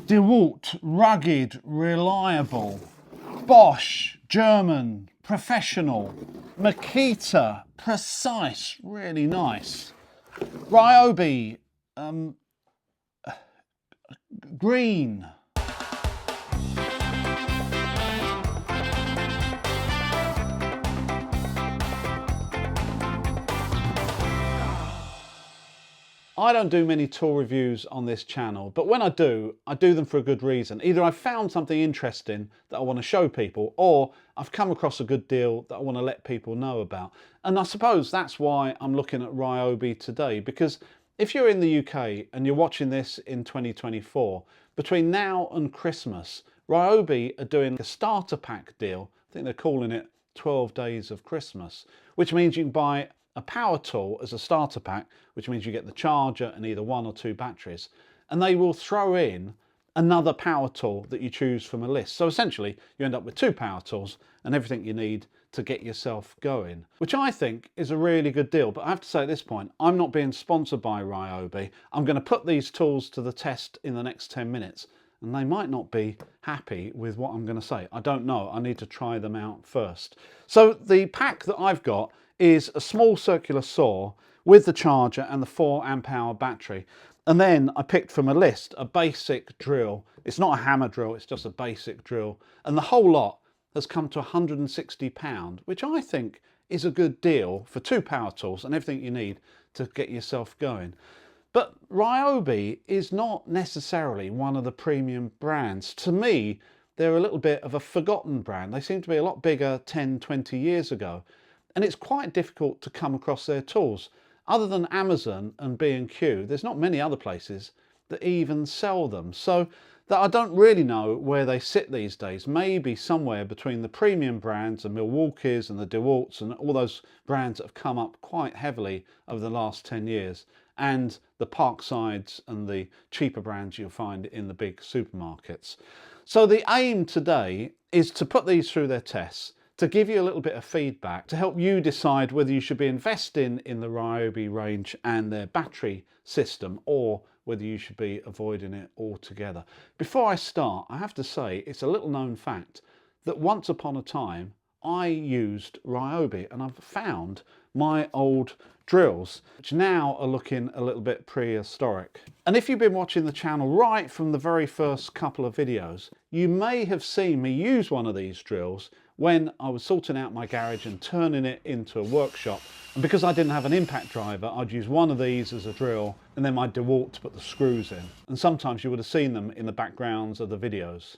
DeWalt, rugged, reliable. Bosch, German, professional. Makita, precise, really nice. Ryobi, green. I don't do many tool reviews on this channel, but when I do them for a good reason. Either I've found something interesting that I want to show people, or I've come across a good deal that I want to let people know about. And I suppose that's why I'm looking at Ryobi today, because if you're in the UK and you're watching this in 2024, between now and Christmas, Ryobi are doing a starter pack deal. I think they're calling it 12 days of Christmas, which means you can buy a power tool as a starter pack, which means you get the charger and either 1 or 2 batteries, and they will throw in another power tool that you choose from a list. So essentially you end up with 2 power tools and everything you need to get yourself going, which I think is a really good deal. But I have to say at this point, I'm not being sponsored by Ryobi. I'm going to put these tools to the test in the next 10 minutes, and they might not be happy with what I'm going to say. I don't know. I need to try them out first. So the pack that I've got is a small circular saw with the charger and the 4 amp hour battery. And then I picked from a list a basic drill. It's not a hammer drill, it's just a basic drill. And the whole lot has come to £160, which I think is a good deal for 2 power tools and everything you need to get yourself going. But Ryobi is not necessarily one of the premium brands. To me, they're a little bit of a forgotten brand. They seem to be a lot bigger 10, 20 years ago. And it's quite difficult to come across their tools. Other than Amazon and B&Q, there's not many other places that even sell them. So that I don't really know where they sit these days. Maybe somewhere between the premium brands, the Milwaukees and the DeWalts and all those brands that have come up quite heavily over the last 10 years, and the Parksides and the cheaper brands you'll find in the big supermarkets. So the aim today is to put these through their tests, to give you a little bit of feedback, to help you decide whether you should be investing in the Ryobi range and their battery system, or whether you should be avoiding it altogether. Before I start, I have to say it's a little known fact that once upon a time I used Ryobi, and I've found my old drills, which now are looking a little bit prehistoric. And if you've been watching the channel right from the very first couple of videos, you may have seen me use one of these drills when I was sorting out my garage and turning it into a workshop. And because I didn't have an impact driver, I'd use one of these as a drill and then my DeWalt to put the screws in. And sometimes you would have seen them in the backgrounds of the videos.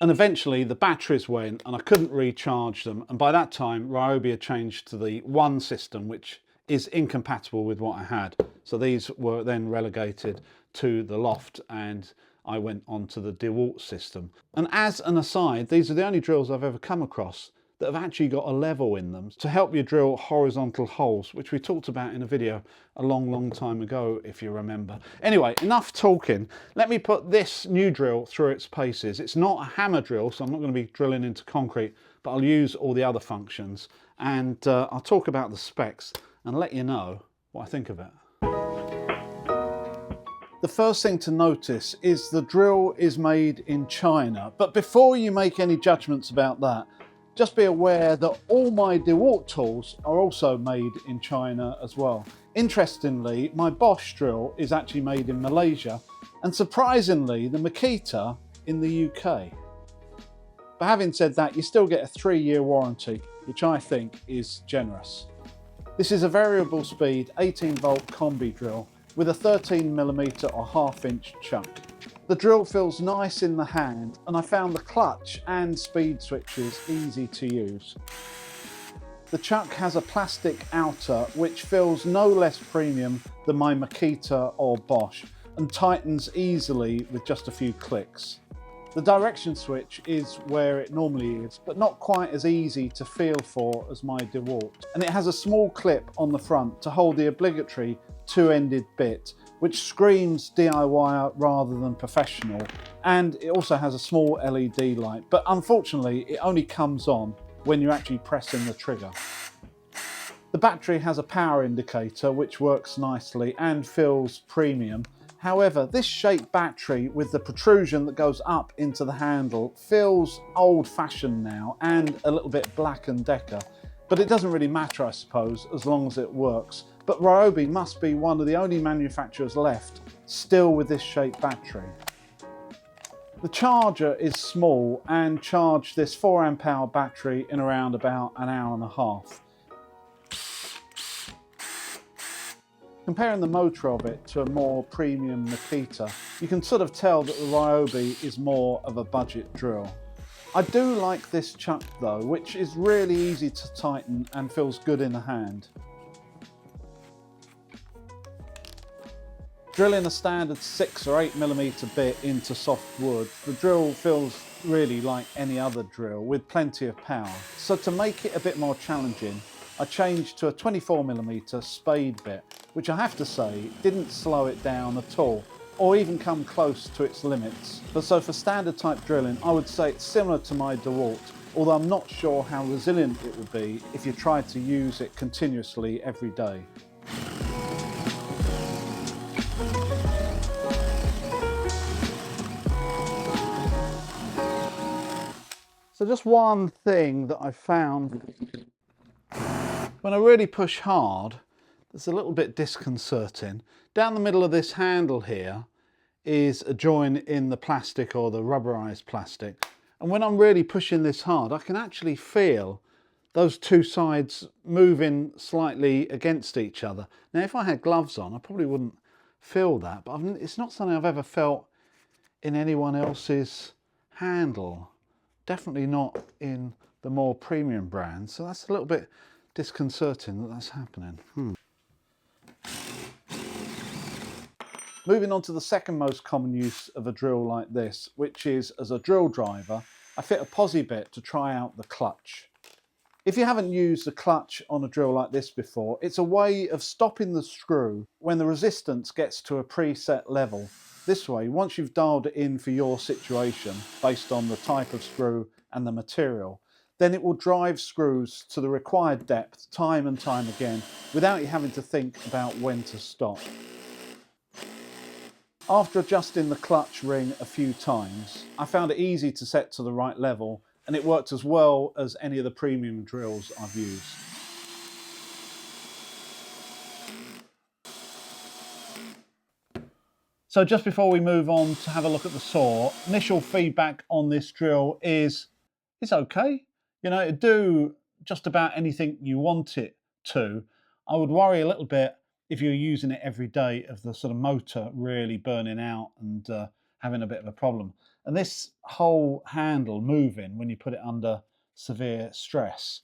And eventually the batteries went and I couldn't recharge them. And by that time, Ryobi had changed to the One system, which is incompatible with what I had. So these were then relegated to the loft and I went on to the DeWalt system. And as an aside, these are the only drills I've ever come across that have actually got a level in them to help you drill horizontal holes, which we talked about in a video a long time ago, if you remember. Anyway, enough talking. Let me put this new drill through its paces. It's not a hammer drill, so I'm not going to be drilling into concrete, but I'll use all the other functions, and I'll talk about the specs and let you know what I think of it. The first thing to notice is the drill is made in China, but before you make any judgments about that, just be aware that all my DeWalt tools are also made in China as well. Interestingly, my Bosch drill is actually made in Malaysia, and surprisingly, the Makita in the UK. But having said that, you still get a 3-year warranty, which I think is generous. This is a variable speed 18-volt combi drill with a 13mm or 1/2-inch chuck. The drill feels nice in the hand, and I found the clutch and speed switches easy to use. The chuck has a plastic outer which feels no less premium than my Makita or Bosch and tightens easily with just a few clicks. The direction switch is where it normally is, but not quite as easy to feel for as my DeWalt. And it has a small clip on the front to hold the obligatory 2-ended bit, which screams DIY rather than professional. And it also has a small LED light, but unfortunately it only comes on when you're actually pressing the trigger. The battery has a power indicator which works nicely and feels premium. However, this shaped battery with the protrusion that goes up into the handle feels old-fashioned now and a little bit Black & Decker, but it doesn't really matter, I suppose, as long as it works. But Ryobi must be one of the only manufacturers left still with this shaped battery. The charger is small and charged this 4 Ah battery in around about an hour and a half. Comparing the motor of it to a more premium Makita, you can sort of tell that the Ryobi is more of a budget drill. I do like this chuck though, which is really easy to tighten and feels good in the hand. Drilling a standard 6 or 8mm bit into soft wood, the drill feels really like any other drill with plenty of power. So to make it a bit more challenging, I changed to a 24mm spade bit, which I have to say didn't slow it down at all, or even come close to its limits. But so for standard type drilling, I would say it's similar to my DeWalt, although I'm not sure how resilient it would be if you tried to use it continuously every day. So just one thing that I found, when I really push hard, it's a little bit disconcerting. Down the middle of this handle here is a join in the plastic or the rubberized plastic. And when I'm really pushing this hard, I can actually feel those two sides moving slightly against each other. Now, if I had gloves on, I probably wouldn't feel that, but it's not something I've ever felt in anyone else's handle. Definitely not in the more premium brands. So that's a little bit disconcerting that that's happening. Moving on to the second most common use of a drill like this, which is as a drill driver, I fit a posi bit to try out the clutch. If you haven't used a clutch on a drill like this before, it's a way of stopping the screw when the resistance gets to a preset level. This way, once you've dialed it in for your situation, based on the type of screw and the material, then it will drive screws to the required depth time and time again without you having to think about when to stop. After adjusting the clutch ring a few times, I found it easy to set to the right level, and it worked as well as any of the premium drills I've used. So just before we move on to have a look at the saw, initial feedback on this drill is it's okay. You know, it'd do just about anything you want it to. I would worry a little bit if you're using it every day of the sort of motor really burning out and having a bit of a problem. And this whole handle moving when you put it under severe stress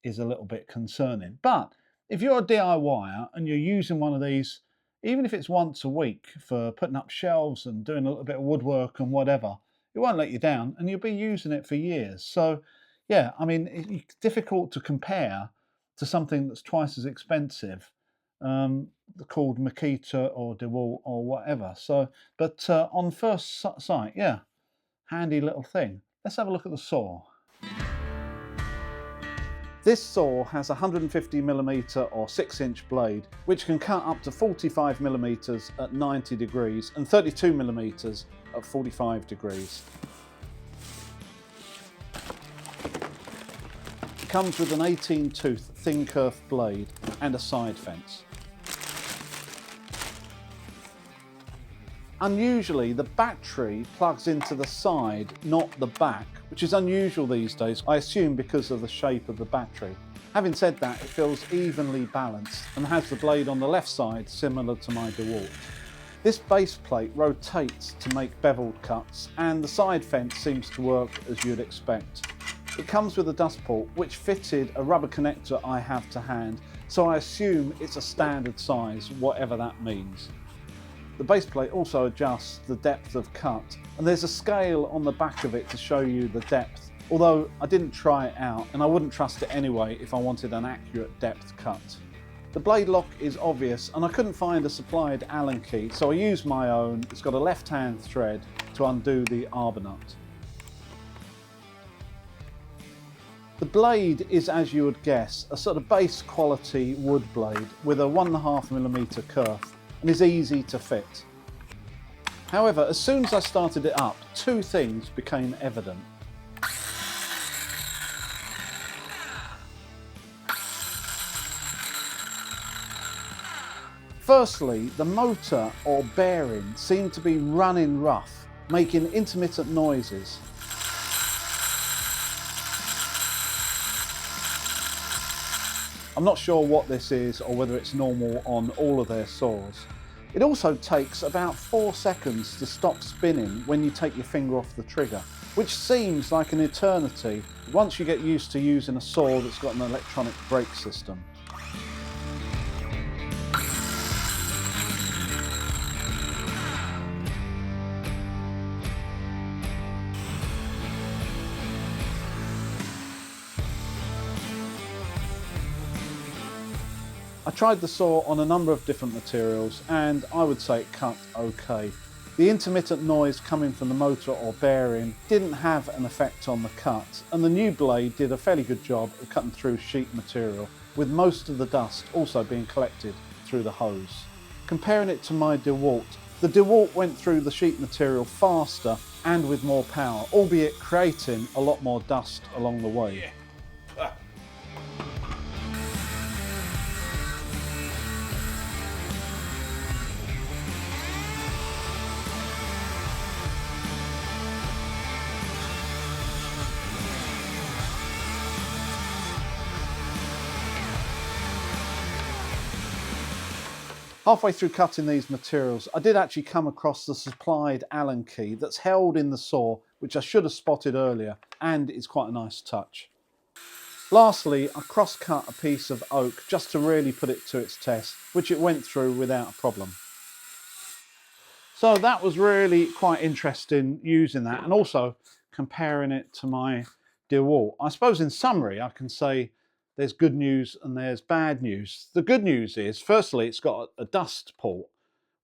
is a little bit concerning. But if you're a DIYer and you're using one of these, even if it's once a week for putting up shelves and doing a little bit of woodwork and whatever, it won't let you down and you'll be using it for years. So yeah, I mean, it's difficult to compare to something that's twice as expensive, called Makita or DeWalt or whatever. So, but on first sight, yeah, handy little thing. Let's have a look at the saw. This saw has a 150mm or 6-inch blade, which can cut up to 45mm at 90 degrees and 32mm at 45 degrees. It comes with an 18-tooth thin kerf blade and a side fence. Unusually, the battery plugs into the side, not the back, which is unusual these days, I assume because of the shape of the battery. Having said that, it feels evenly balanced and has the blade on the left side similar to my DeWalt. This base plate rotates to make beveled cuts, and the side fence seems to work as you'd expect. It comes with a dust port which fitted a rubber connector I have to hand, so I assume it's a standard size, whatever that means. The base plate also adjusts the depth of cut, and there's a scale on the back of it to show you the depth, although I didn't try it out and I wouldn't trust it anyway if I wanted an accurate depth cut. The blade lock is obvious and I couldn't find a supplied Allen key, so I used my own. It's got a left-hand thread to undo the arbor nut. The blade is, as you would guess, a sort of base quality wood blade with a 1.5mm kerf and is easy to fit. However, as soon as I started it up, two things became evident. Firstly, the motor or bearing seemed to be running rough, making intermittent noises. I'm not sure what this is or whether it's normal on all of their saws. It also takes about 4 seconds to stop spinning when you take your finger off the trigger, which seems like an eternity once you get used to using a saw that's got an electronic brake system. I tried the saw on a number of different materials and I would say it cut okay. The intermittent noise coming from the motor or bearing didn't have an effect on the cut, and the new blade did a fairly good job of cutting through sheet material, with most of the dust also being collected through the hose. Comparing it to my DeWalt, the DeWalt went through the sheet material faster and with more power, albeit creating a lot more dust along the way. Halfway through cutting these materials, I did actually come across the supplied Allen key that's held in the saw, which I should have spotted earlier, and it's quite a nice touch. Lastly, I cross-cut a piece of oak just to really put it to its test, which it went through without a problem. So that was really quite interesting using that, and also comparing it to my DeWalt. I suppose in summary, I can say there's good news and there's bad news. The good news is, firstly, it's got a dust port,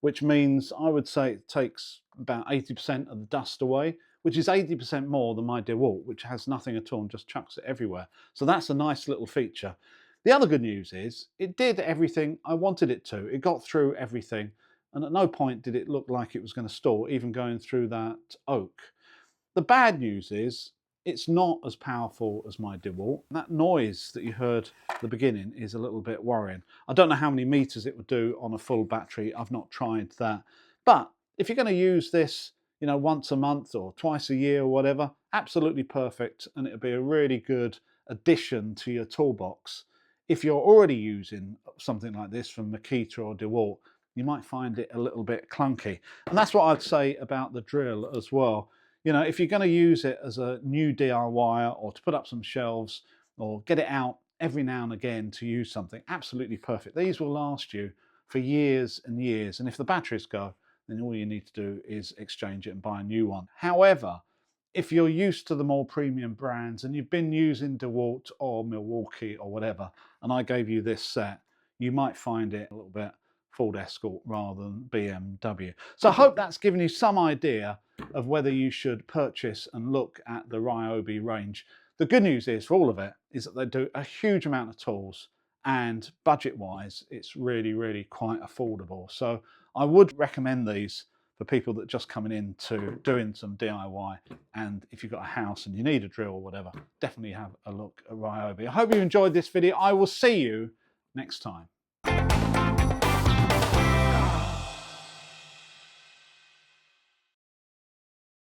which means I would say it takes about 80% of the dust away, which is 80% more than my DeWalt, which has nothing at all and just chucks it everywhere. So that's a nice little feature. The other good news is it did everything I wanted it to. It got through everything, and at no point did it look like it was going to stall, even going through that oak. The bad news is it's not as powerful as my DeWalt. That noise that you heard at the beginning is a little bit worrying. I don't know how many meters it would do on a full battery. I've not tried that. But if you're going to use this, you know, once a month or twice a year or whatever, absolutely perfect, and it'll be a really good addition to your toolbox. If you're already using something like this from Makita or DeWalt, you might find it a little bit clunky. And that's what I'd say about the drill as well. You know, if you're going to use it as a new DIY or to put up some shelves or get it out every now and again to use something, absolutely perfect. These will last you for years and years. And if the batteries go, then all you need to do is exchange it and buy a new one. However, if you're used to the more premium brands and you've been using DeWalt or Milwaukee or whatever, and I gave you this set, you might find it a little bit Ford Escort rather than BMW. So I hope that's given you some idea of whether you should purchase and look at the Ryobi range. The good news is for all of it is that they do a huge amount of tools, and budget-wise, it's really, really quite affordable. So I would recommend these for people that are just coming into doing some DIY, and if you've got a house and you need a drill or whatever, definitely have a look at Ryobi. I hope you enjoyed this video. I will see you next time.